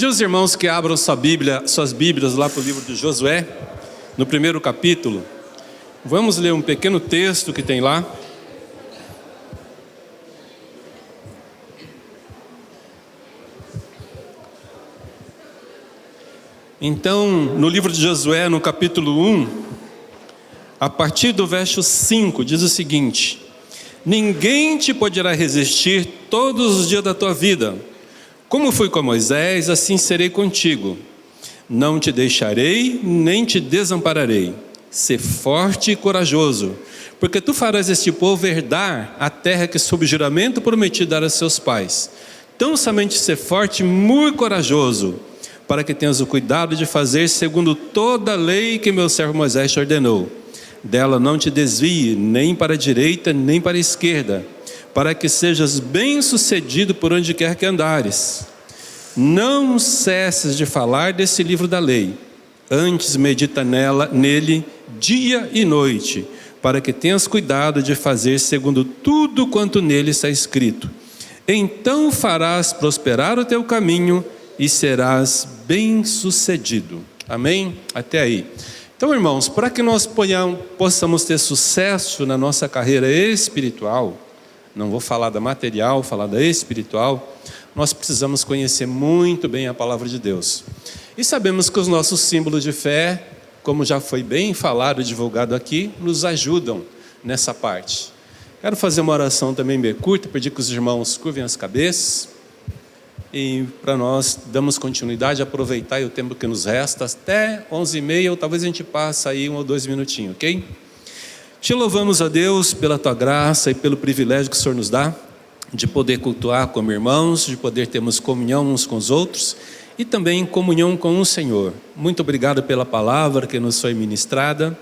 pedir aos irmãos que abram suas Bíblias lá para o livro de Josué, no primeiro capítulo. Vamos ler um pequeno texto que tem lá. Então, no livro de Josué, no capítulo 1, a partir do verso 5, diz o seguinte: ninguém te poderá resistir todos os dias da tua vida. Como fui com Moisés, assim serei contigo. Não te deixarei, nem te desampararei. Sê forte e corajoso, porque tu farás este povo herdar a terra que sob juramento prometi dar a seus pais. Tão somente ser forte e muito corajoso, para que tenhas o cuidado de fazer segundo toda a lei que meu servo Moisés te ordenou. Dela não te desvie, nem para a direita, nem para a esquerda, para que sejas bem-sucedido por onde quer que andares. Não cesses de falar desse livro da lei, antes medita nele dia e noite, para que tenhas cuidado de fazer segundo tudo quanto nele está escrito. Então farás prosperar o teu caminho e serás bem-sucedido. Amém? Até aí. Então, irmãos, para que nós possamos ter sucesso na nossa carreira espiritual, não vou falar da material, vou falar da espiritual, nós precisamos conhecer muito bem a palavra de Deus. E sabemos que os nossos símbolos de fé, como já foi bem falado e divulgado aqui, nos ajudam nessa parte. Quero fazer uma oração também bem curta, pedir que os irmãos curvem as cabeças. E para nós darmos continuidade, aproveitar o tempo que nos resta, até 11h30, ou talvez a gente passe aí 1 ou 2 minutinhos, ok? Te louvamos, a Deus, pela Tua graça e pelo privilégio que o Senhor nos dá, de poder cultuar como irmãos, de poder termos comunhão uns com os outros, e também comunhão com o Senhor. Muito obrigado pela palavra que nos foi ministrada.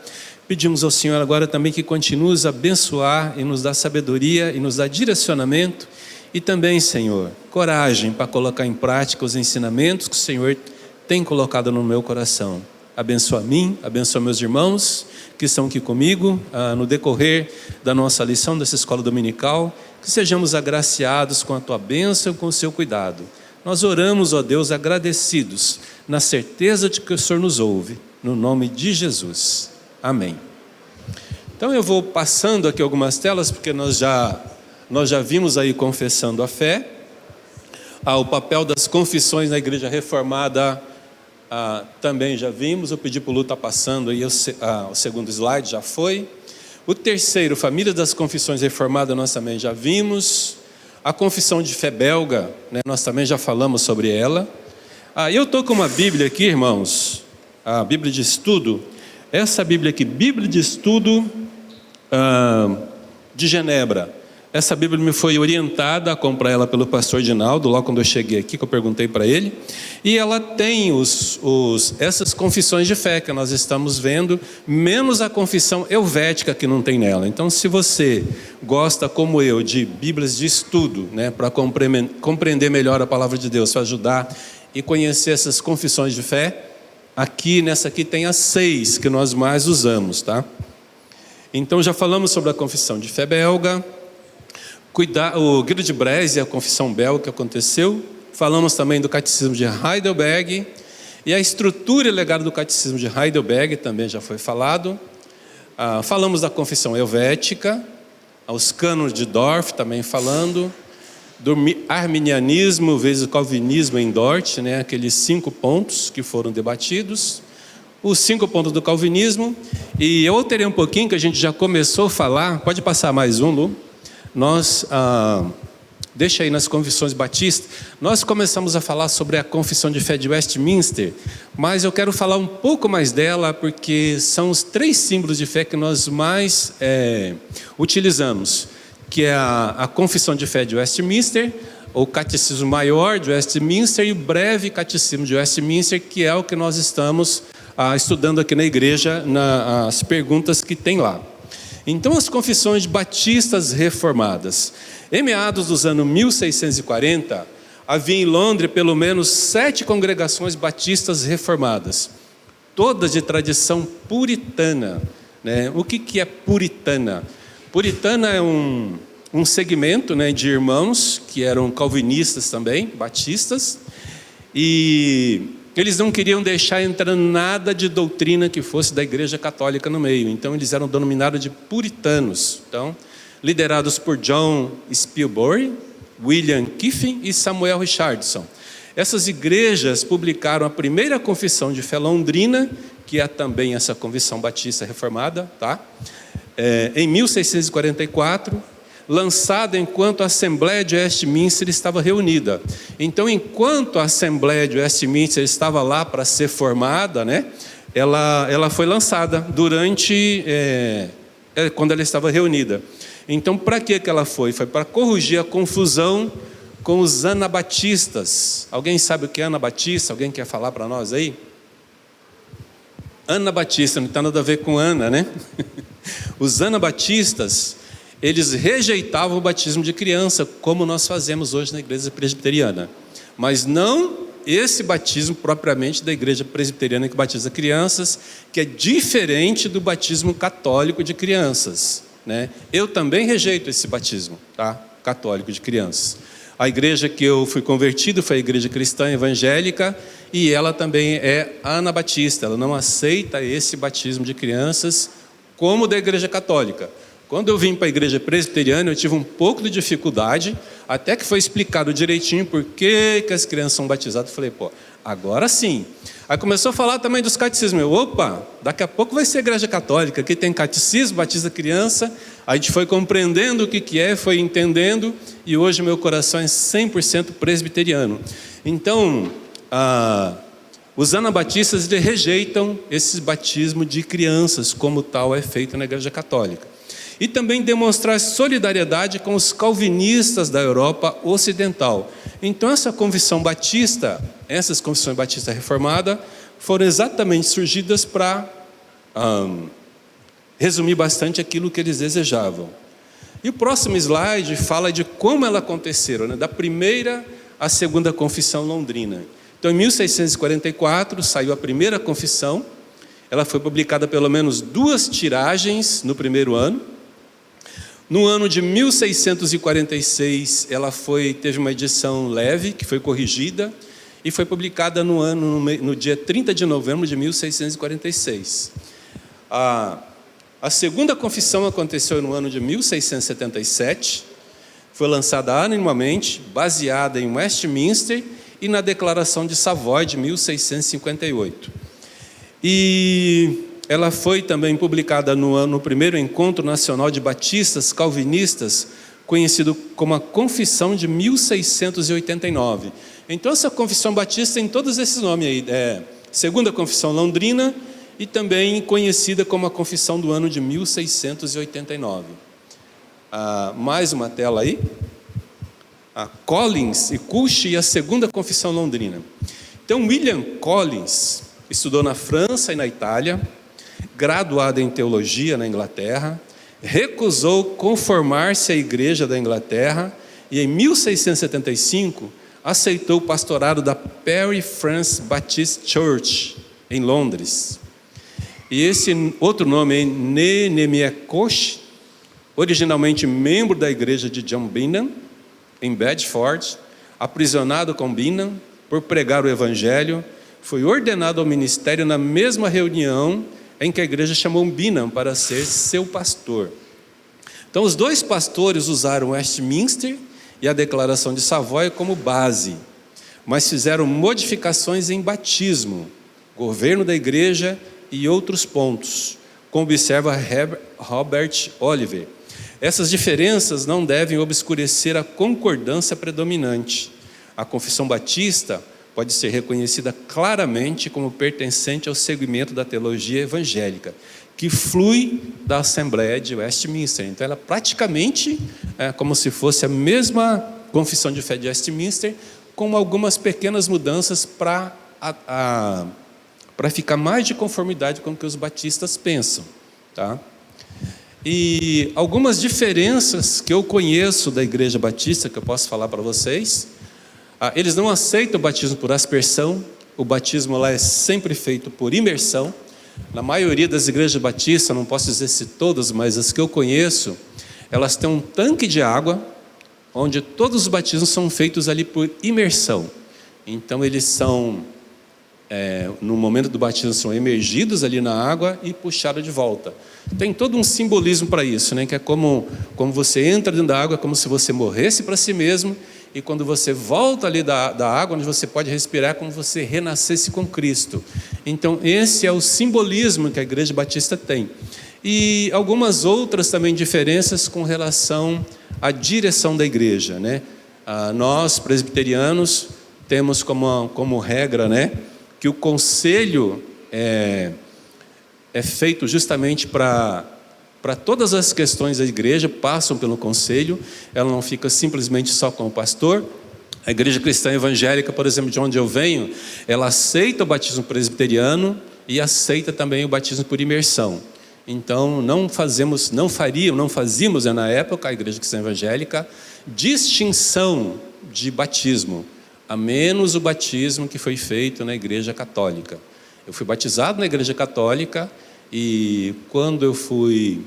Pedimos ao Senhor agora também que continue nos abençoar e nos dar sabedoria e nos dar direcionamento. E também, Senhor, coragem para colocar em prática os ensinamentos que o Senhor tem colocado no meu coração. Abençoa a mim, abençoa meus irmãos que estão aqui comigo no decorrer da nossa lição dessa escola dominical, que sejamos agraciados com a Tua bênção e com o Seu cuidado. Nós oramos, ó Deus, agradecidos, na certeza de que o Senhor nos ouve, no nome de Jesus. Amém. Então eu vou passando aqui algumas telas, porque nós já vimos aí confessando a fé, o papel das confissões na Igreja Reformada também já vimos. Eu pedi para o Lu estar passando aí o segundo slide, já foi. O terceiro, Família das Confissões Reformadas, nós também já vimos. A Confissão de Fé Belga, né, nós também já falamos sobre ela. Eu estou com uma Bíblia aqui, irmãos, a Bíblia de Estudo. Essa Bíblia aqui, Bíblia de Estudo de Genebra. Essa Bíblia me foi orientada a comprar ela pelo pastor Dinaldo, logo quando eu cheguei aqui, que eu perguntei para ele. E ela tem essas confissões de fé que nós estamos vendo, menos a confissão helvética que não tem nela. Então, se você gosta, como eu, de Bíblias de estudo, né, para compreender melhor a palavra de Deus, para ajudar e conhecer essas confissões de fé, nessa aqui tem as 6 que nós mais usamos, tá? Então, já falamos sobre a confissão de fé belga, o Guido de Breze, a confissão belga que aconteceu. Falamos também do catecismo de Heidelberg, e a estrutura e legado do catecismo de Heidelberg também já foi falado. Falamos da confissão helvética, os cânones de Dorf também falando, do arminianismo vezes o calvinismo em Dort, né, aqueles 5 pontos que foram debatidos, os 5 pontos do calvinismo. E eu alterei um pouquinho, que a gente já começou a falar, pode passar mais um, Lu? Deixa aí nas confissões batistas, nós começamos a falar sobre a confissão de fé de Westminster, mas eu quero falar um pouco mais dela, porque são os 3 símbolos de fé que nós mais utilizamos, que é a confissão de fé de Westminster, o catecismo maior de Westminster e o breve catecismo de Westminster, que é o que nós estamos estudando aqui na igreja, as perguntas que tem lá. Então, as confissões batistas reformadas. Em meados dos anos 1640, havia em Londres pelo menos 7 congregações batistas reformadas, todas de tradição puritana, né? O que é puritana? Puritana é um segmento, né, de irmãos que eram calvinistas também, batistas, E eles não queriam deixar entrar nada de doutrina que fosse da Igreja Católica no meio. Então eles eram denominados de puritanos. Então, liderados por John Spilsbury, William Kiffin e Samuel Richardson. Essas igrejas publicaram a primeira confissão de fé londrina, que é também essa Confissão Batista Reformada, tá? Em 1644, lançada enquanto a Assembleia de Westminster estava reunida. Então, enquanto a Assembleia de Westminster estava lá para ser formada, né, ela foi lançada durante, quando ela estava reunida. Então, para que ela foi? Foi para corrigir a confusão com os anabatistas. Alguém sabe o que é anabatista? Alguém quer falar para nós aí? Anabatista, não tem nada a ver com Ana, né? Os anabatistas, eles rejeitavam o batismo de criança, como nós fazemos hoje na igreja presbiteriana. Mas não esse batismo propriamente da igreja presbiteriana que batiza crianças, que é diferente do batismo católico de crianças, né? Eu também rejeito esse batismo, tá? Católico de crianças. A igreja que eu fui convertido foi a igreja cristã evangélica, e ela também é anabatista. Ela não aceita esse batismo de crianças como da igreja católica. Quando eu vim para a igreja presbiteriana, eu tive um pouco de dificuldade, até que foi explicado direitinho por que as crianças são batizadas. Eu falei, agora sim. Aí começou a falar também dos catecismos. Opa, daqui a pouco vai ser a igreja católica. Aqui tem catecismo, batiza criança. A gente foi compreendendo o que é, foi entendendo, e hoje meu coração é 100% presbiteriano. Então, os anabatistas rejeitam esse batismo de crianças, como tal é feito na igreja católica. E também demonstrar solidariedade com os calvinistas da Europa Ocidental. Então essa confissão batista, essas confissões batistas reformadas, foram exatamente surgidas para resumir bastante aquilo que eles desejavam. E o próximo slide fala de como elas aconteceram, né? Da primeira à segunda confissão londrina. Então em 1644 saiu a primeira confissão. Ela foi publicada pelo menos 2 tiragens no primeiro ano. No ano de 1646, ela teve uma edição leve, que foi corrigida, e foi publicada no dia 30 de novembro de 1646. A segunda confissão aconteceu no ano de 1677, foi lançada anualmente, baseada em Westminster e na Declaração de Savoy de 1658. E ela foi também publicada no primeiro Encontro Nacional de Batistas Calvinistas, conhecido como a Confissão de 1689. Então essa Confissão Batista tem todos esses nomes aí, Segunda Confissão Londrina, e também conhecida como a Confissão do ano de 1689. Mais uma tela aí. A Collins e Cush e a Segunda Confissão Londrina. Então William Collins estudou na França e na Itália, graduado em teologia na Inglaterra, recusou conformar-se à igreja da Inglaterra e em 1675 aceitou o pastorado da Perry France Baptist Church em Londres. E esse outro nome é Nehemiah Koch, originalmente membro da igreja de John Bingham em Bedford, aprisionado com Bingham por pregar o evangelho, foi ordenado ao ministério na mesma reunião em que a igreja chamou Bingham para ser seu pastor. Então os 2 pastores usaram Westminster e a Declaração de Savoy como base, mas fizeram modificações em batismo, governo da igreja e outros pontos, como observa Robert Oliver. Essas diferenças não devem obscurecer a concordância predominante. A confissão batista pode ser reconhecida claramente como pertencente ao segmento da teologia evangélica, que flui da Assembleia de Westminster. Então ela praticamente é como se fosse a mesma confissão de fé de Westminster, com algumas pequenas mudanças para ficar mais de conformidade com o que os batistas pensam, tá? E algumas diferenças que eu conheço da igreja batista, que eu posso falar para vocês. Eles não aceitam o batismo por aspersão. O batismo lá é sempre feito por imersão. Na maioria das igrejas batistas, não posso dizer se todas, mas as que eu conheço, elas têm um tanque de água, onde todos os batismos são feitos ali por imersão. Então eles são, no momento do batismo, são emergidos ali na água e puxados de volta. Tem todo um simbolismo para isso, né? Que é como você entra dentro da água, é como se você morresse para si mesmo, e quando você volta ali da água, onde você pode respirar, é como se você renascesse com Cristo. Então esse é o simbolismo que a Igreja Batista tem. E algumas outras também diferenças com relação à direção da igreja, né? Nós, presbiterianos, temos como regra, né, que o conselho é feito justamente para todas as questões da igreja, passam pelo conselho, ela não fica simplesmente só com o pastor. A Igreja Cristã Evangélica, por exemplo, de onde eu venho, ela aceita o batismo presbiteriano e aceita também o batismo por imersão. Então não fazíamos na época, a Igreja Cristã Evangélica, distinção de batismo, a menos o batismo que foi feito na Igreja Católica. Eu fui batizado na Igreja Católica e quando eu fui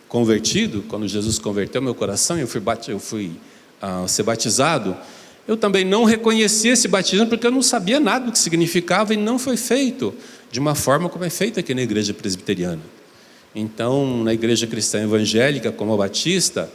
convertido, quando Jesus converteu meu coração, eu fui ser batizado, eu também não reconhecia esse batismo porque eu não sabia nada do que significava e não foi feito de uma forma como é feito aqui na Igreja Presbiteriana. Então, na Igreja Cristã Evangélica, como a Batista,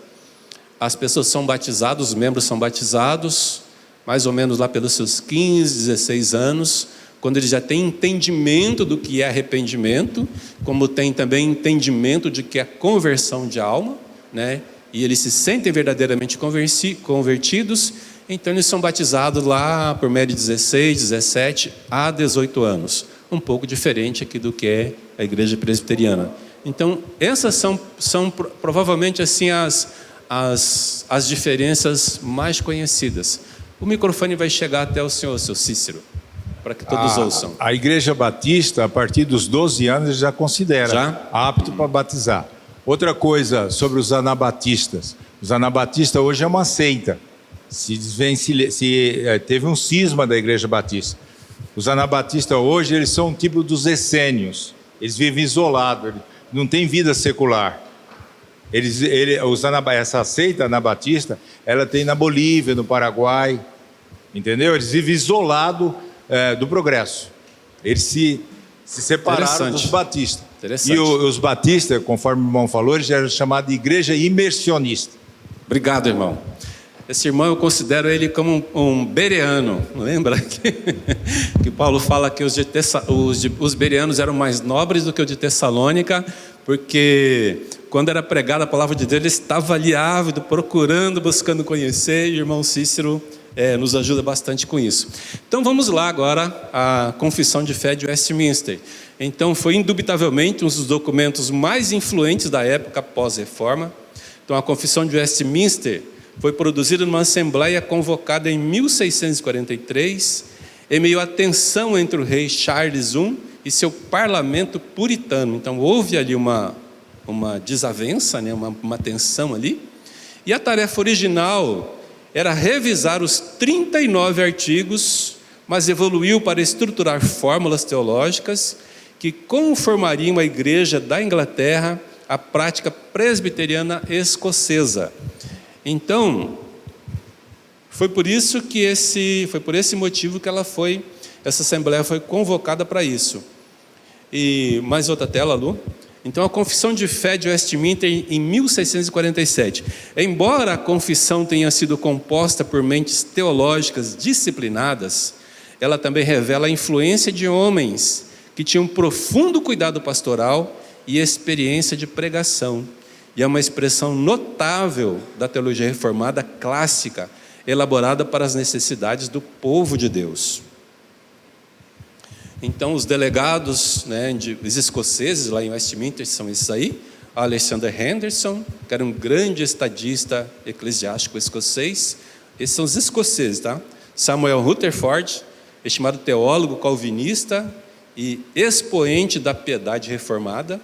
as pessoas são batizadas, os membros são batizados, mais ou menos lá pelos seus 15, 16 anos, quando eles já têm entendimento do que é arrependimento, como tem também entendimento de que é conversão de alma, né? E eles se sentem verdadeiramente convertidos, então eles são batizados lá por média de 16, 17 a 18 anos. Um pouco diferente aqui do que é a Igreja Presbiteriana. Então, essas são provavelmente assim as diferenças mais conhecidas. O microfone vai chegar até o senhor, seu Cícero, para que todos ouçam. A Igreja Batista, a partir dos 12 anos, já considera apto para batizar. Outra coisa sobre os anabatistas. Os anabatistas hoje é uma seita. Teve um cisma da Igreja Batista. Os anabatistas hoje, eles são um tipo dos essênios. Eles vivem isolados, não tem vida secular. Essa seita anabatista, ela tem na Bolívia, no Paraguai, entendeu? Eles vivem isolados do progresso. Eles se separaram dos batistas. E os batistas, conforme o irmão falou, eles eram chamados de igreja imersionista. Obrigado, irmão. Esse irmão, eu considero ele como um bereano. Lembra que Paulo fala que os bereanos eram mais nobres do que os de Tessalônica, porque quando era pregada a palavra de Deus, ele estava ali ávido, procurando, buscando conhecer, e o irmão Cícero nos ajuda bastante com isso. Então vamos lá agora à Confissão de Fé de Westminster. Então foi indubitavelmente um dos documentos mais influentes da época pós-reforma. Então a Confissão de Westminster foi produzida numa assembleia convocada em 1643, em meio à tensão entre o rei Charles I e seu parlamento puritano. Então houve ali uma desavença, né? uma tensão ali. E a tarefa original era revisar os 39 artigos, mas evoluiu para estruturar fórmulas teológicas que conformariam a Igreja da Inglaterra à prática presbiteriana escocesa. Então, foi por esse motivo que essa assembleia foi convocada para isso. E mais outra tela, Lu. Então, a Confissão de Fé de Westminster em 1647. Embora a confissão tenha sido composta por mentes teológicas disciplinadas, ela também revela a influência de homens que tinham profundo cuidado pastoral e experiência de pregação. E é uma expressão notável da teologia reformada clássica, elaborada para as necessidades do povo de Deus. Então, os delegados, os escoceses lá em Westminster são esses aí. Alexander Henderson, que era um grande estadista eclesiástico escocês. Esses são os escoceses, tá? Samuel Rutherford, estimado teólogo calvinista e expoente da piedade reformada.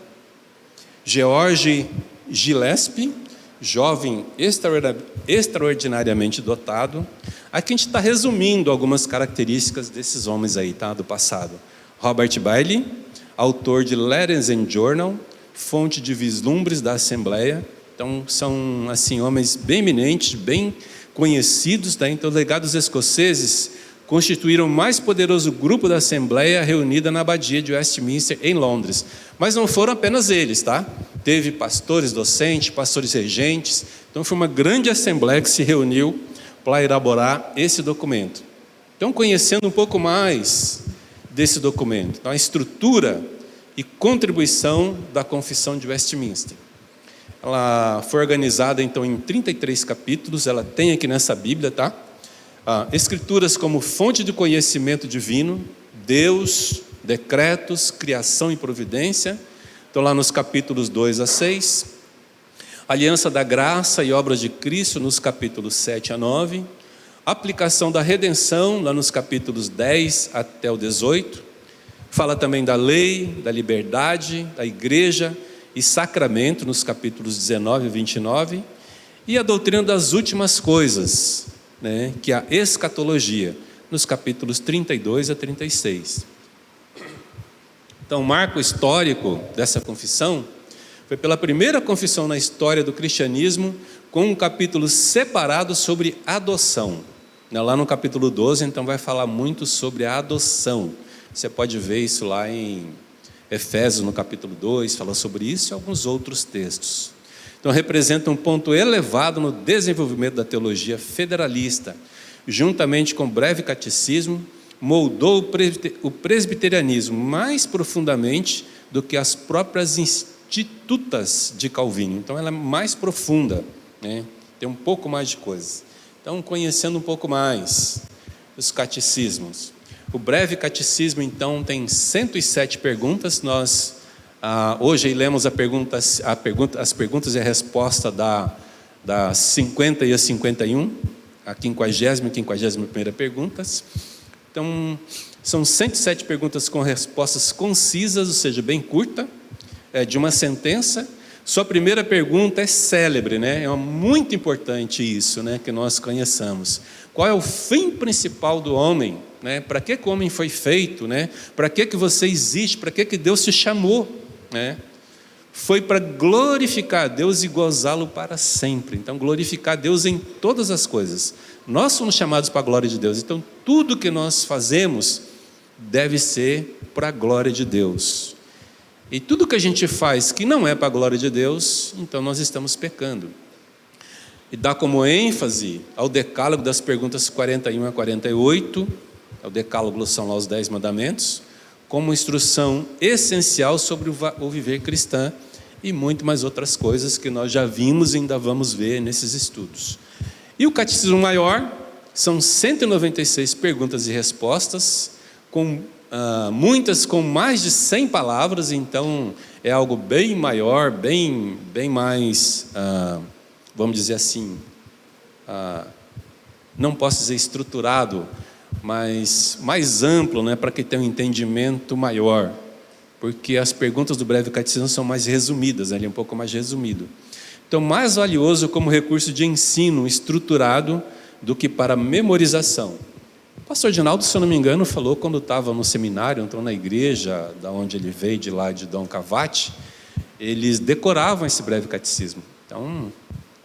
George Gillespie, jovem extraordinariamente dotado. Aqui a gente está resumindo algumas características desses homens aí, tá? Do passado. Robert Bailey, autor de Letters and Journal, fonte de vislumbres da Assembleia. Então são assim homens bem eminentes, bem conhecidos, tá? Então delegados escoceses constituíram o mais poderoso grupo da Assembleia reunida na Abadia de Westminster, em Londres. Mas não foram apenas eles, tá? Teve pastores docentes, pastores regentes. Então foi uma grande assembleia que se reuniu para elaborar esse documento. Então, conhecendo um pouco mais desse documento, então, a estrutura e contribuição da Confissão de Westminster. Ela foi organizada, então, em 33 capítulos, ela tem aqui nessa Bíblia, tá? Escrituras como fonte de conhecimento divino, Deus, decretos, criação e providência, estão lá nos capítulos 2 a 6, aliança da graça e obras de Cristo, nos capítulos 7 a 9, aplicação da redenção, lá nos capítulos 10 até o 18, fala também da lei, da liberdade, da igreja e sacramento, nos capítulos 19 e 29, e a doutrina das últimas coisas, né, que é a escatologia, nos capítulos 32 a 36. Então, o marco histórico dessa confissão foi pela primeira confissão na história do cristianismo, com um capítulo separado sobre adoção. Lá no capítulo 12, então, vai falar muito sobre a adoção. Você pode ver isso lá em Efésios, no capítulo 2, fala sobre isso e alguns outros textos. Então, representa um ponto elevado no desenvolvimento da teologia federalista. Juntamente com o breve catecismo, moldou o presbiterianismo mais profundamente do que as próprias institutas de Calvino. Então, ela é mais profunda, né? Tem um pouco mais de coisas. Então, conhecendo um pouco mais os catecismos. O breve catecismo, então, tem 107 perguntas. Nós, hoje, lemos as perguntas e a resposta da 50 e a 51, a 50ª e 51ª perguntas. Então, são 107 perguntas com respostas concisas, ou seja, bem curta, de uma sentença. Sua primeira pergunta é célebre, né? É muito importante isso, né? Que nós conheçamos. Qual é o fim principal do homem? Né? Para que o homem foi feito? Né? Para que você existe? Para que Deus te chamou? Né? Foi para glorificar a Deus e gozá-lo para sempre. Então, glorificar Deus em todas as coisas. Nós somos chamados para a glória de Deus. Então, tudo que nós fazemos deve ser para a glória de Deus. E tudo que a gente faz que não é para a glória de Deus, então nós estamos pecando. E dá como ênfase ao decálogo das perguntas 41 a 48, o decálogo são lá os 10 mandamentos, como instrução essencial sobre o viver cristão e muito mais outras coisas que nós já vimos e ainda vamos ver nesses estudos. E o Catecismo Maior são 196 perguntas e respostas, muitas com mais de 100 palavras, então é algo bem maior, bem mais, vamos dizer assim, não posso dizer estruturado, mas mais amplo, né, para que tenha um entendimento maior, porque as perguntas do breve catecismo são mais resumidas, ali um pouco mais resumido. Então, mais valioso como recurso de ensino estruturado do que para memorização. O pastor Dinaldo, se eu não me engano, falou quando estava no seminário, entrou na igreja, da onde ele veio, de lá de Dom Cavate, eles decoravam esse breve catecismo. Então,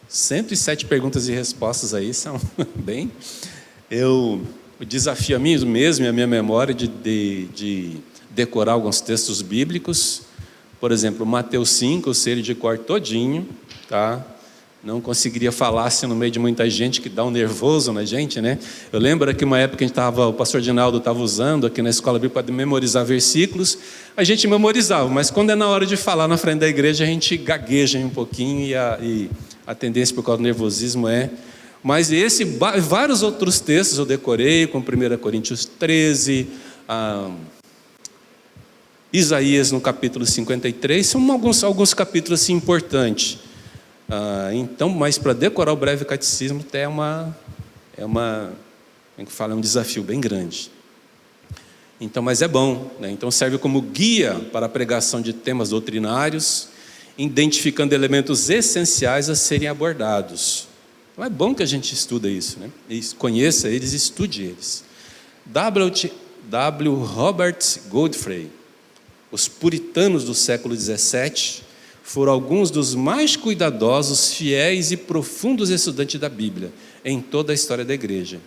107 perguntas e respostas aí são bem... O desafio a mim mesmo e a minha memória de decorar alguns textos bíblicos. Por exemplo, Mateus 5, eu sei ele de cor todinho, tá? Não conseguiria falar assim no meio de muita gente, que dá um nervoso na gente, né? Eu lembro que uma época o pastor Dinaldo estava usando aqui na escola bíblica para memorizar versículos, a gente memorizava, mas quando é na hora de falar na frente da igreja, a gente gagueja um pouquinho e a tendência por causa do nervosismo é... Mas vários outros textos eu decorei, como 1 Coríntios 13, Isaías no capítulo 53, são alguns capítulos assim, importantes. Então, mas para decorar o breve catecismo é um desafio bem grande. Então, mas é bom, né? Então serve como guia para a pregação de temas doutrinários, identificando elementos essenciais a serem abordados. Então é bom que a gente estuda isso, né? Conheça eles e estude eles. W. Robert Godfrey, os puritanos do século XVII, foram alguns dos mais cuidadosos, fiéis e profundos estudantes da Bíblia em toda a história da igreja.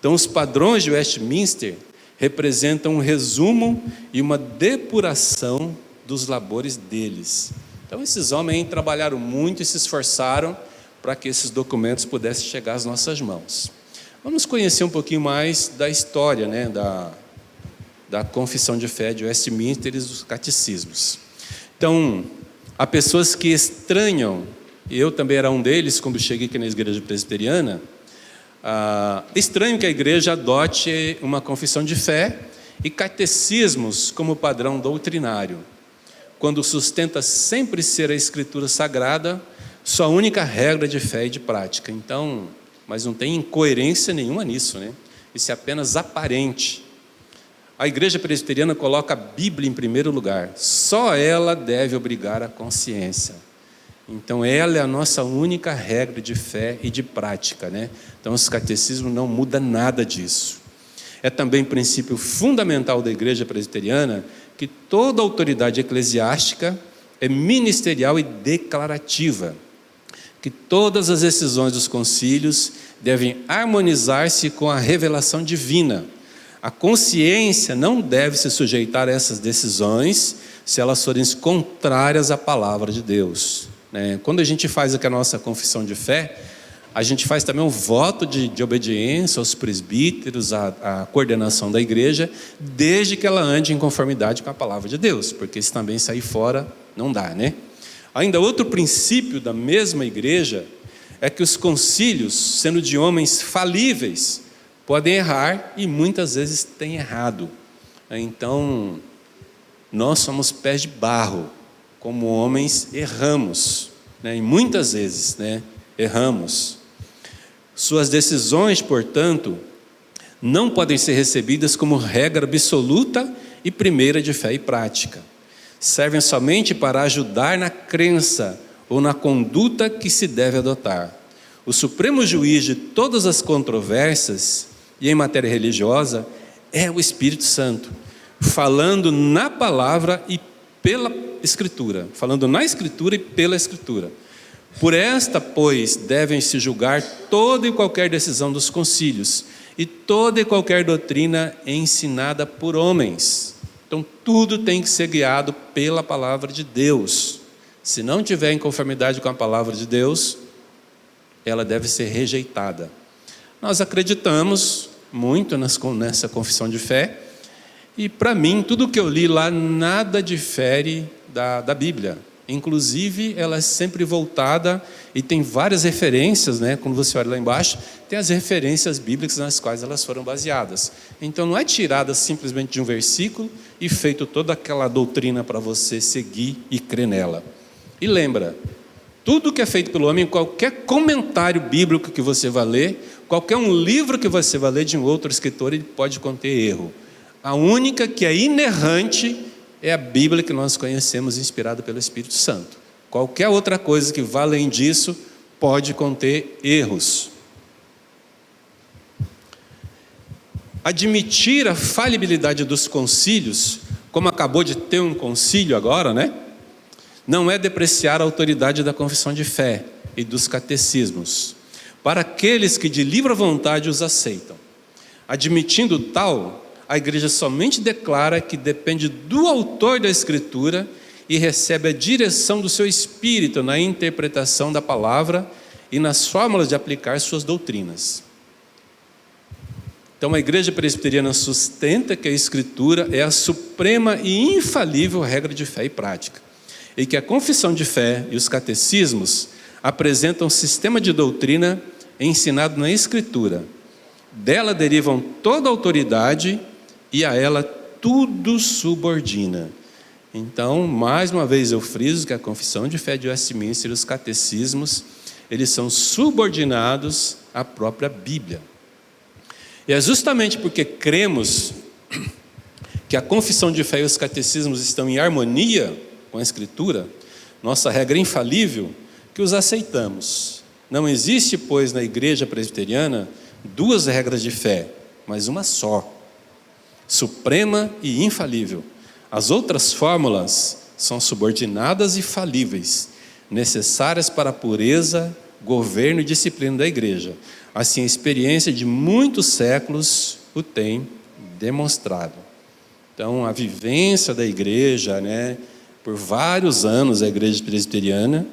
Então, os padrões de Westminster representam um resumo e uma depuração dos labores deles. Então, esses homens trabalharam muito e se esforçaram para que esses documentos pudessem chegar às nossas mãos. Vamos conhecer um pouquinho mais da história, né, da Confissão de Fé de Westminster e dos catecismos. Então, há pessoas que estranham, e eu também era um deles quando cheguei aqui na igreja presbiteriana, estranho que a igreja adote uma confissão de fé e catecismos como padrão doutrinário, quando sustenta sempre ser a Escritura Sagrada sua única regra de fé e de prática. Então, mas não tem incoerência nenhuma nisso, né? Isso é apenas aparente. A igreja presbiteriana coloca a Bíblia em primeiro lugar. Só ela deve obrigar a consciência. Então, ela é a nossa única regra de fé e de prática, né? Então, os catecismos não mudam nada disso. É também princípio fundamental da igreja presbiteriana que toda autoridade eclesiástica é ministerial e declarativa, que todas as decisões dos concílios devem harmonizar-se com a revelação divina. A consciência não deve se sujeitar a essas decisões se elas forem contrárias à palavra de Deus. Quando a gente faz aqui a nossa confissão de fé, a gente faz também um voto de obediência aos presbíteros, à coordenação da igreja, desde que ela ande em conformidade com a palavra de Deus, porque se também sair fora, não dá, né? Ainda outro princípio da mesma igreja é que os concílios, sendo de homens falíveis, podem errar e muitas vezes têm errado. Então, nós somos pés de barro, como homens erramos, né? E muitas vezes, né, erramos. Suas decisões, portanto, não podem ser recebidas como regra absoluta e primeira de fé e prática. Servem somente para ajudar na crença ou na conduta que se deve adotar. O supremo juiz de todas as controvérsias e em matéria religiosa é o Espírito Santo, falando na palavra e pela Escritura, falando na Escritura e pela Escritura. Por esta, pois, devem se julgar toda e qualquer decisão dos concílios e toda e qualquer doutrina ensinada por homens. Então, tudo tem que ser guiado pela palavra de Deus. Se não tiver em conformidade com a palavra de Deus, ela deve ser rejeitada. Nós acreditamos muito nessa confissão de fé, e para mim, tudo que eu li lá, nada difere da Bíblia. Inclusive, ela é sempre voltada, e tem várias referências, né? Quando você olha lá embaixo, tem as referências bíblicas nas quais elas foram baseadas. Então, não é tirada simplesmente de um versículo e feito toda aquela doutrina para você seguir e crer nela. E lembra, tudo que é feito pelo homem, qualquer comentário bíblico que você vai ler, qualquer um livro que você vai ler de um outro escritor, ele pode conter erro. A única que é inerrante é a Bíblia que nós conhecemos, inspirada pelo Espírito Santo. Qualquer outra coisa que vá além disso pode conter erros. Admitir a falibilidade dos concílios, como acabou de ter um concílio agora, né? Não é depreciar a autoridade da confissão de fé e dos catecismos, para aqueles que de livre vontade os aceitam. Admitindo tal, a igreja somente declara que depende do autor da Escritura e recebe a direção do seu espírito na interpretação da palavra e nas fórmulas de aplicar suas doutrinas. Então, a igreja presbiteriana sustenta que a Escritura é a suprema e infalível regra de fé e prática, e que a confissão de fé e os catecismos apresentam um sistema de doutrina ensinado na Escritura. Dela derivam toda a autoridade e a ela tudo subordina. Então, mais uma vez eu friso que a confissão de fé de Westminster e os catecismos, eles são subordinados à própria Bíblia. E é justamente porque cremos que a confissão de fé e os catecismos estão em harmonia com a Escritura, nossa regra infalível, que os aceitamos. Não existe, pois, na igreja presbiteriana duas regras de fé, mas uma só, suprema e infalível. As outras fórmulas são subordinadas e falíveis, necessárias para a pureza, governo e disciplina da igreja. Assim, a experiência de muitos séculos o tem demonstrado. Então, a vivência da igreja, né, por vários anos, a igreja presbiteriana,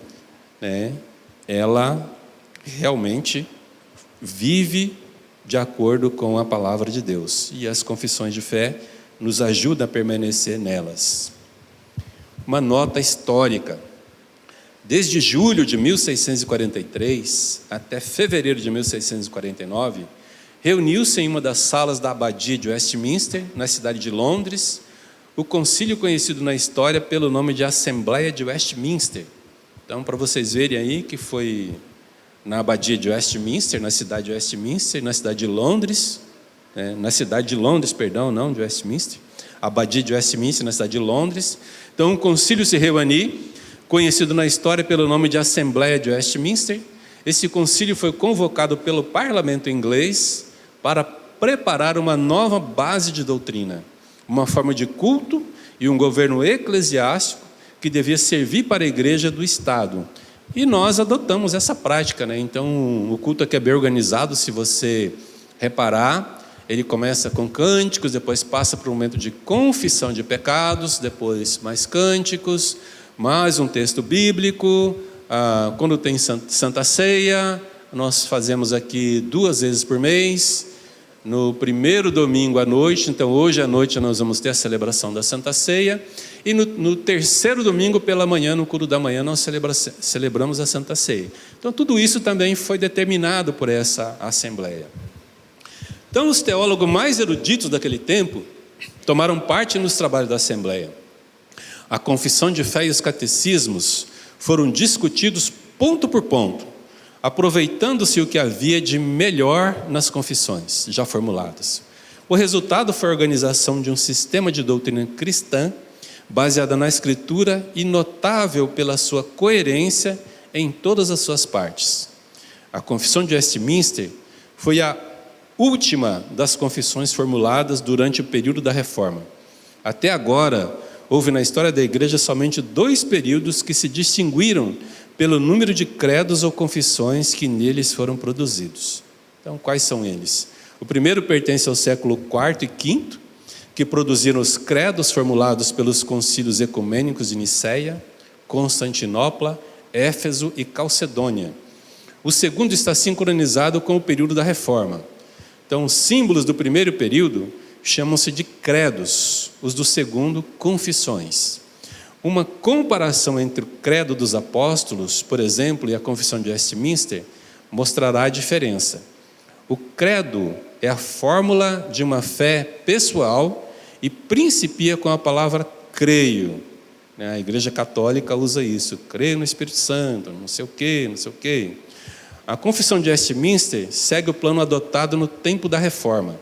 né, ela realmente vive de acordo com a palavra de Deus. E as confissões de fé nos ajudam a permanecer nelas. Uma nota histórica. Desde julho de 1643 até fevereiro de 1649, reuniu-se em uma das salas da abadia de Westminster, na cidade de Londres, o concílio conhecido na história pelo nome de Assembleia de Westminster. Então, para vocês verem aí que foi na abadia de Westminster, na cidade de Westminster, na cidade de Londres, na cidade de Londres, perdão, não de Westminster, abadia de Westminster, na cidade de Londres. Então, o concílio se reuniu, conhecido na história pelo nome de Assembleia de Westminster. Esse concílio foi convocado pelo parlamento inglês para preparar uma nova base de doutrina, uma forma de culto e um governo eclesiástico que devia servir para a igreja do Estado. E nós adotamos essa prática, né? Então, o culto aqui é bem organizado, se você reparar, ele começa com cânticos, depois passa para um momento de confissão de pecados, depois mais cânticos, mais um texto bíblico. Quando tem Santa Ceia, nós fazemos aqui 2 vezes por mês, no primeiro domingo à noite. Então hoje à noite nós vamos ter a celebração da Santa Ceia, e no terceiro domingo pela manhã, no culto da manhã, nós celebramos a Santa Ceia. Então tudo isso também foi determinado por essa Assembleia. Então os teólogos mais eruditos daquele tempo tomaram parte nos trabalhos da Assembleia. A confissão de fé e os catecismos foram discutidos ponto por ponto, aproveitando-se o que havia de melhor nas confissões já formuladas. O resultado foi a organização de um sistema de doutrina cristã baseada na Escritura e notável pela sua coerência em todas as suas partes. A Confissão de Westminster foi a última das confissões formuladas durante o período da Reforma. Até agora, houve na história da igreja somente 2 períodos que se distinguiram pelo número de credos ou confissões que neles foram produzidos. Então, quais são eles? O primeiro pertence ao século IV e V, que produziram os credos formulados pelos concílios ecumênicos de Niceia, Constantinopla, Éfeso e Calcedônia. O segundo está sincronizado com o período da Reforma. Então, os símbolos do primeiro período chamam-se de credos, os do segundo, confissões. Uma comparação entre o credo dos apóstolos, por exemplo, e a confissão de Westminster, mostrará a diferença. O credo é a fórmula de uma fé pessoal e principia com a palavra creio. A Igreja Católica usa isso, creio no Espírito Santo, não sei o quê, não sei o quê. A confissão de Westminster segue o plano adotado no tempo da Reforma.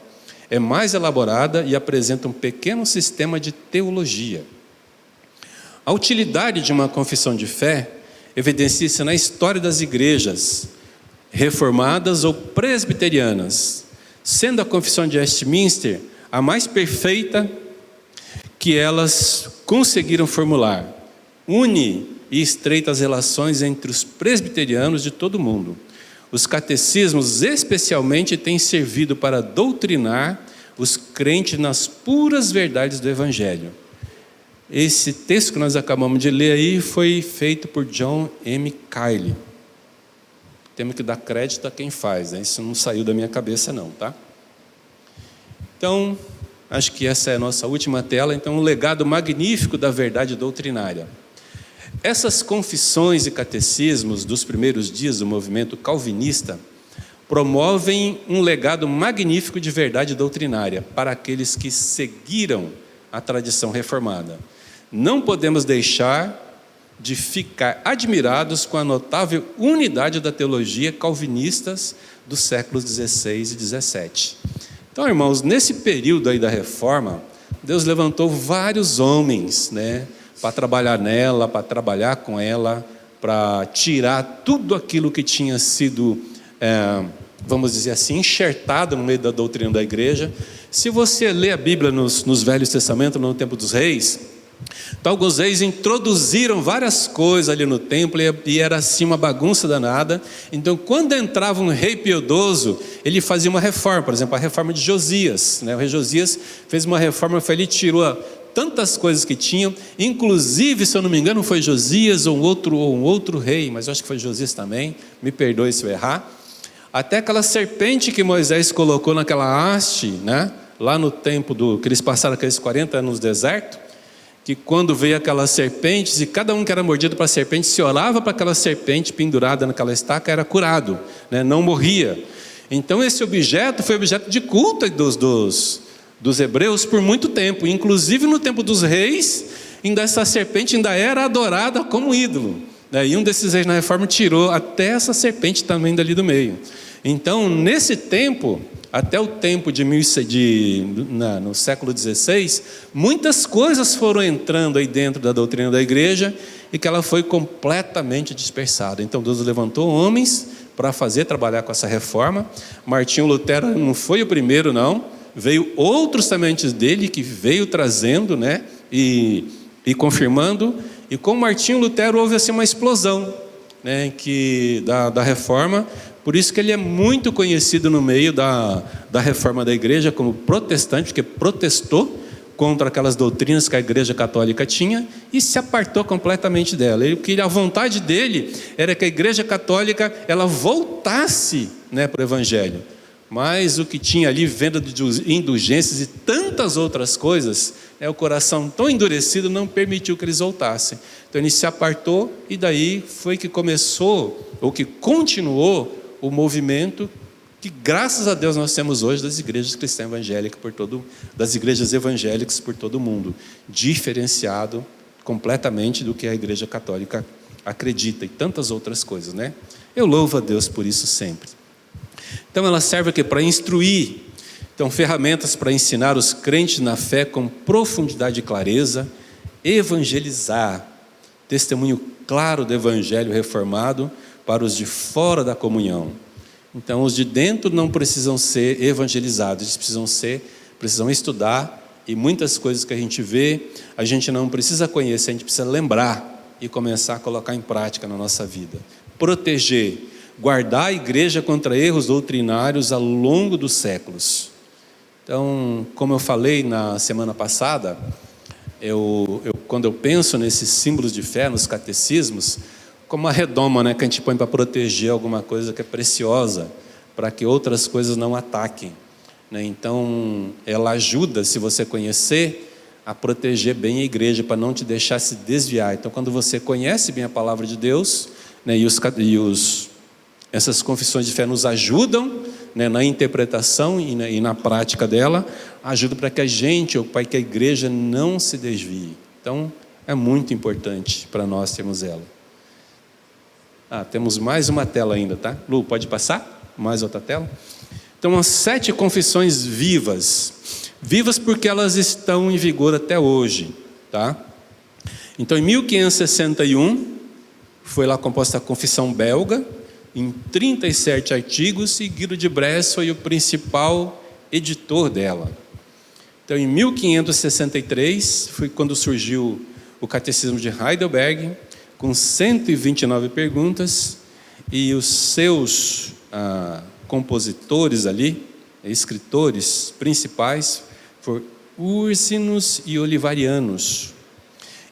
É mais elaborada e apresenta um pequeno sistema de teologia. A utilidade de uma confissão de fé evidencia-se na história das igrejas reformadas ou presbiterianas, sendo a confissão de Westminster a mais perfeita que elas conseguiram formular. Une e estreita as relações entre os presbiterianos de todo o mundo. Os catecismos especialmente têm servido para doutrinar os crentes nas puras verdades do Evangelho. Esse texto que nós acabamos de ler aí foi feito por John M. Cayley. Temos que dar crédito a quem faz, né? Isso não saiu da minha cabeça não, tá? Então, acho que essa é a nossa última tela. Então, um legado magnífico da verdade doutrinária. Essas confissões e catecismos dos primeiros dias do movimento calvinista promovem um legado magnífico de verdade doutrinária para aqueles que seguiram a tradição reformada. Não podemos deixar de ficar admirados com a notável unidade da teologia calvinistas dos séculos 16 e 17. Então, irmãos, nesse período aí da Reforma, Deus levantou vários homens, né, para trabalhar nela, para trabalhar com ela, para tirar tudo aquilo que tinha sido, vamos dizer assim, enxertado no meio da doutrina da igreja. Se você lê a Bíblia nos Velhos Testamentos, no tempo dos reis, Então alguns reis introduziram várias coisas ali no templo e era assim uma bagunça danada. Então quando entrava um rei piedoso, ele fazia uma reforma. Por exemplo, a reforma de Josias, né? O rei Josias fez uma reforma, ele tirou tantas coisas que tinham, inclusive, se eu não me engano, foi Josias ou um outro rei, mas eu acho que foi Josias também, me perdoe se eu errar. Até aquela serpente que Moisés colocou naquela haste, né? Lá no tempo que eles passaram aqueles 40 anos no deserto, que quando veio aquelas serpentes, e cada um que era mordido para a serpente, se orava para aquela serpente pendurada naquela estaca, era curado, né? Não morria. Então esse objeto foi objeto de culto dos hebreus por muito tempo, inclusive no tempo dos reis, ainda essa serpente ainda era adorada como ídolo, né? E um desses reis na reforma tirou até essa serpente também dali do meio. Então nesse tempo, até o tempo no século XVI, muitas coisas foram entrando aí dentro da doutrina da igreja e que ela foi completamente dispersada. Então Deus levantou homens para trabalhar com essa reforma. Martinho Lutero não foi o primeiro, não. Veio outros também antes dele que veio trazendo, né, e confirmando. E com Martinho Lutero houve assim uma explosão, né, da reforma. Por isso que ele é muito conhecido no meio da reforma da igreja como protestante, porque protestou contra aquelas doutrinas que a igreja católica tinha e se apartou completamente dela. A vontade dele era que a igreja católica ela voltasse, né, para o evangelho. Mas o que tinha ali, venda de indulgências e tantas outras coisas, o coração tão endurecido não permitiu que eles voltassem. Então ele se apartou e daí foi que começou, ou que continuou, o movimento que graças a Deus nós temos hoje das igrejas cristãs evangélicas das igrejas evangélicas por todo o mundo, diferenciado completamente do que a igreja católica acredita e tantas outras coisas, né? Eu louvo a Deus por isso sempre. Então ela serve aqui para instruir, então ferramentas para ensinar os crentes na fé com profundidade e clareza, evangelizar, testemunho claro do evangelho reformado para os de fora da comunhão. Então os de dentro não precisam ser evangelizados, eles precisam estudar, e muitas coisas que a gente vê, a gente não precisa conhecer, a gente precisa lembrar e começar a colocar em prática na nossa vida. Proteger, guardar a igreja contra erros doutrinários ao longo dos séculos. Então, como eu falei na semana passada, quando eu penso nesses símbolos de fé, nos catecismos, como uma redoma, né, que a gente põe para proteger alguma coisa que é preciosa, para que outras coisas não ataquem, né? Então, ela ajuda, se você conhecer, a proteger bem a igreja, para não te deixar se desviar. Então, quando você conhece bem a palavra de Deus, né, essas confissões de fé nos ajudam, né, na interpretação e na prática dela, ajuda para que a gente, ou para que a igreja não se desvie. Então, é muito importante para nós termos ela. Temos mais uma tela ainda, tá? Lu, pode passar? Mais outra tela? Então, as 7 confissões vivas. Vivas porque elas estão em vigor até hoje, tá? Então, em 1561, foi lá composta a Confissão Belga, em 37 artigos, e Guido de Bresse foi o principal editor dela. Então, em 1563, foi quando surgiu o Catecismo de Heidelberg, com 129 perguntas, e os seus compositores ali, escritores principais, foram Ursinus e Olivarianus.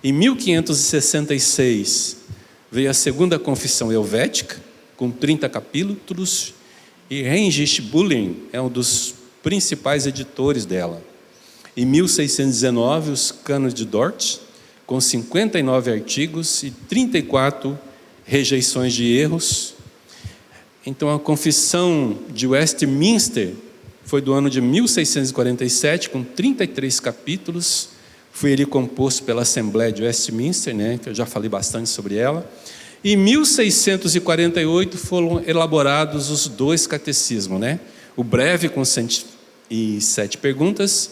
Em 1566, veio a segunda confissão helvética, com 30 capítulos, e Heinrich Bullen é um dos principais editores dela. Em 1619, os Cânones de Dort, com 59 artigos e 34 rejeições de erros. Então, a Confissão de Westminster foi do ano de 1647, com 33 capítulos. Foi ele composto pela Assembleia de Westminster, né, que eu já falei bastante sobre ela. Em 1648 foram elaborados os 2 catecismos, né? O breve com 107 perguntas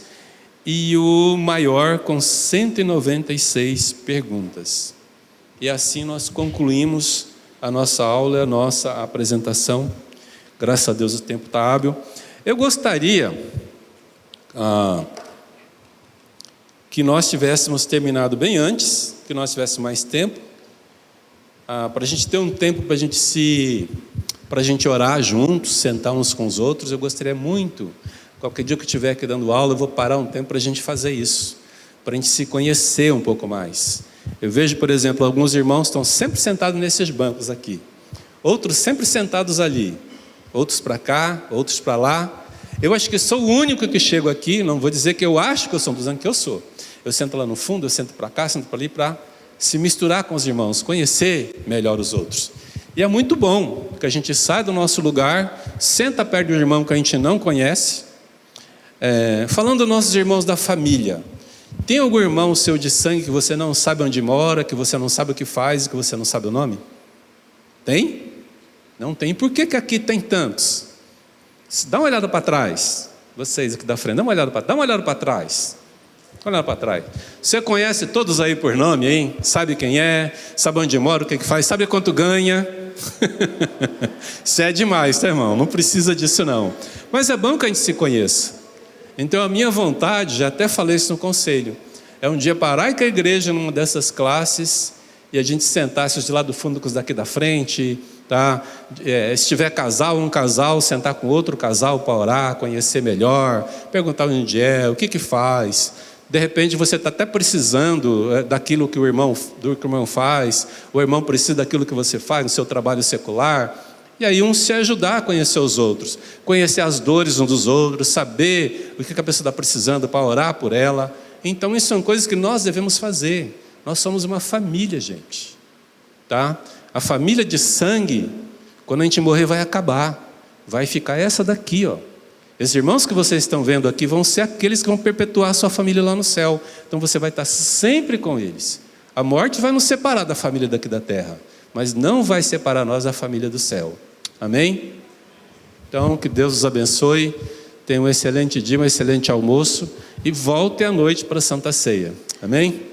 e o maior com 196 perguntas. E assim nós concluímos a nossa aula, a nossa apresentação. Graças a Deus o tempo está hábil. Eu gostaria que nós tivéssemos terminado bem antes, que nós tivéssemos mais tempo, para a gente ter um tempo para a gente orar juntos, sentar uns com os outros. Eu gostaria muito, qualquer dia que eu estiver aqui dando aula, eu vou parar um tempo para a gente fazer isso, para a gente se conhecer um pouco mais. Eu vejo, por exemplo, alguns irmãos estão sempre sentados nesses bancos aqui, outros sempre sentados ali, outros para cá, outros para lá. Eu acho que sou o único que chego aqui, não vou dizer que eu acho que eu sou, estou dizendo que eu sou. Eu sento lá no fundo, eu sento para cá, sento para ali, para se misturar com os irmãos, conhecer melhor os outros. E é muito bom que a gente sai do nosso lugar, senta perto de um irmão que a gente não conhece. Falando dos nossos irmãos da família, tem algum irmão seu de sangue que você não sabe onde mora, que você não sabe o que faz, que você não sabe o nome? Tem? Não tem. Por que aqui tem tantos? Dá uma olhada para trás. Vocês aqui da frente, dá uma olhada para trás. Olha para trás. Você conhece todos aí por nome, hein? Sabe quem é, sabe onde mora, o que faz, sabe quanto ganha. Isso é demais, tá, irmão? Não precisa disso não. Mas é bom que a gente se conheça. Então a minha vontade, já até falei isso no conselho, é um dia parar com a igreja numa dessas classes e a gente sentar-se de lá do fundo com os daqui da frente, tá? Se tiver casal, um casal, sentar com outro casal para orar, conhecer melhor, perguntar onde é, o que faz. De repente você está até precisando daquilo que o irmão faz, o irmão precisa daquilo que você faz no seu trabalho secular. E aí se ajudar a conhecer os outros, conhecer as dores uns dos outros, saber o que a pessoa está precisando para orar por ela. Então isso são coisas que nós devemos fazer. Nós somos uma família, gente. Tá? A família de sangue, quando a gente morrer, vai acabar. Vai ficar essa daqui, ó. Esses irmãos que vocês estão vendo aqui vão ser aqueles que vão perpetuar a sua família lá no céu. Então você vai estar sempre com eles. A morte vai nos separar da família daqui da terra, mas não vai separar nós da família do céu. Amém? Então, que Deus os abençoe. Tenha um excelente dia, um excelente almoço e volte à noite para a Santa Ceia. Amém?